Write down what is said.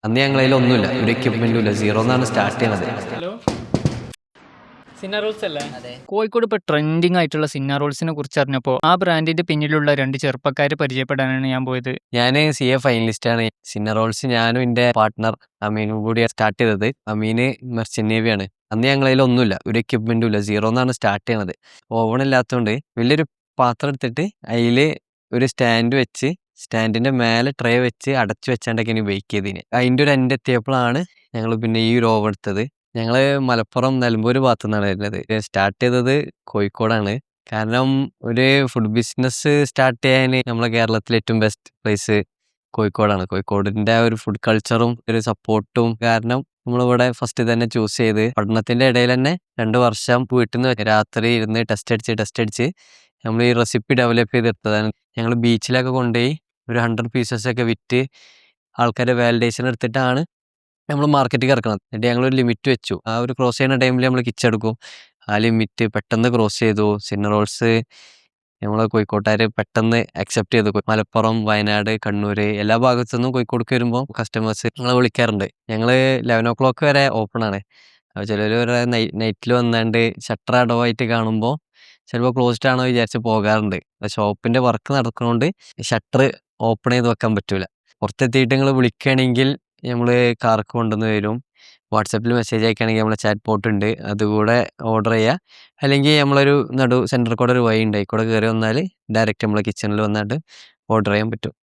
അന്ന് ഞങ്ങളതിൽ ഒന്നുമില്ല, ഒരു എക്യുപ്മെന്റും ഇല്ല, സീറോ എന്നാണ് സ്റ്റാർട്ട് ചെയ്യണത്. ഹലോ, സിന്ന റൂൾസ് അല്ലേ? അതെ. കോഴിക്കോട് ഇപ്പോൾ ട്രെൻഡിങ് ആയിട്ടുള്ള സിന്ന റോൾസിനെ കുറിച്ച് അറിഞ്ഞപ്പോൾ ആ ബ്രാൻഡിന്റെ പിന്നിലുള്ള രണ്ട് ചെറുപ്പക്കാരെ പരിചയപ്പെടാനാണ് ഞാൻ പോയത്. ഞാൻ CA ഫൈനലിസ്റ്റ് ആണ്. സിന്നറോൾസ് ഞാനും എൻ്റെ പാർട്ട്ണർ അമീനും കൂടി സ്റ്റാർട്ട് ചെയ്തത്. അമീന് മെർച്ചന്റ് നേവിയാണ്. അന്ന് ഞങ്ങളതിൽ ഒന്നുമില്ല, ഒരു എക്യുപ്മെന്റും ഇല്ല, സീറോ എന്നാണ് സ്റ്റാർട്ട് ചെയ്യണത്. ഓവൺ ഇല്ലാത്തതുകൊണ്ട് വലിയൊരു പാത്രം എടുത്തിട്ട് അതിൽ ഒരു സ്റ്റാൻഡ് വെച്ച് സ്റ്റാൻഡിന്റെ മേലെ ട്രേ വെച്ച് അടച്ചു വെച്ചാണ്ടൊക്കെ ബേക്ക് ചെയ്തതിന്. അതിൻ്റെ ഒരു എൻഡ് എത്തിയപ്പോഴാണ് ഞങ്ങൾ പിന്നെ ഈ ഒരു ഓവൺ എടുത്തത്. ഞങ്ങൾ മലപ്പുറം നിലമ്പൂർ ഭാഗത്തു നിന്നാണ് വരുന്നത്. സ്റ്റാർട്ട് ചെയ്തത് കോഴിക്കോടാണ്. കാരണം ഒരു ഫുഡ് ബിസിനസ് സ്റ്റാർട്ട് ചെയ്യാൻ നമ്മളെ കേരളത്തിലെ ഏറ്റവും ബെസ്റ്റ് പ്ലേസ് കോഴിക്കോടാണ്. കോഴിക്കോടിന്റെ ആ ഒരു ഫുഡ് കൾച്ചറും ഒരു സപ്പോർട്ടും കാരണം നമ്മളിവിടെ ഫസ്റ്റ് തന്നെ ചൂസ് ചെയ്ത്, പഠനത്തിന്റെ ഇടയിൽ തന്നെ 2 വർഷം വീട്ടിൽ നിന്ന് രാത്രി ഇരുന്ന് ടെസ്റ്റ് അടിച്ച് നമ്മൾ ഈ റെസിപ്പി ഡെവലപ്പ് ചെയ്തെടുത്തതാണ്. ഞങ്ങൾ ബീച്ചിലൊക്കെ കൊണ്ടുപോയി ഒരു 100 പീസസ് ഒക്കെ വിറ്റ് ആൾക്കാരെ വാലിഡേഷൻ എടുത്തിട്ടാണ് നമ്മൾ മാർക്കറ്റിൽ ഇറക്കണം. എന്നിട്ട് ഞങ്ങളൊരു ലിമിറ്റ് വെച്ചു. ആ ഒരു ക്രോസ് ചെയ്യുന്ന ടൈമിൽ നമ്മൾ കിച്ചെടുക്കും. ആ ലിമിറ്റ് പെട്ടെന്ന് ക്രോസ് ചെയ്തു. സിന്നറോൾസ് നമ്മളെ കോഴിക്കോട്ടുകാർ പെട്ടെന്ന് അക്സെപ്റ്റ് ചെയ്തു. മലപ്പുറം, വയനാട്, കണ്ണൂർ എല്ലാ ഭാഗത്തു നിന്നും കോഴിക്കോടേക്ക് വരുമ്പോൾ കസ്റ്റമേഴ്സ് ഞങ്ങളെ വിളിക്കാറുണ്ട്. ഞങ്ങൾ 11 o'clock വരെ ഓപ്പൺ ആണ്. അപ്പോൾ ചിലർ നൈറ്റിൽ വന്നാണ്ട് ഷട്ടർ അടവായിട്ട് കാണുമ്പോൾ ചിലപ്പോൾ ക്ലോസ്ഡ് ആണോ വിചാരിച്ച് പോകാറുണ്ട്. ഷോപ്പിന്റെ വർക്ക് നടക്കുന്നതുകൊണ്ട് ഷട്ടർ ഓപ്പൺ ചെയ്ത് വെക്കാൻ പറ്റൂല. പുറത്തെത്തിയിട്ട് നിങ്ങൾ വിളിക്കുകയാണെങ്കിൽ നമ്മൾ കാർക്ക് കൊണ്ടുവന്ന് തരും. വാട്സപ്പിൽ മെസ്സേജ് അയക്കുകയാണെങ്കിൽ നമ്മളെ ചാറ്റ് ബോട്ട് ഉണ്ട്, അതുകൂടെ ഓർഡർ ചെയ്യുക. അല്ലെങ്കിൽ നമ്മളൊരു സെൻറ്ററിൽ കൂടെ ഒരു വഴി ഉണ്ട്, അതിൽ കൂടെ കയറി വന്നാൽ ഡയറക്റ്റ് നമ്മളെ കിച്ചണിൽ വന്നിട്ട് ഓർഡർ ചെയ്യാൻ പറ്റും.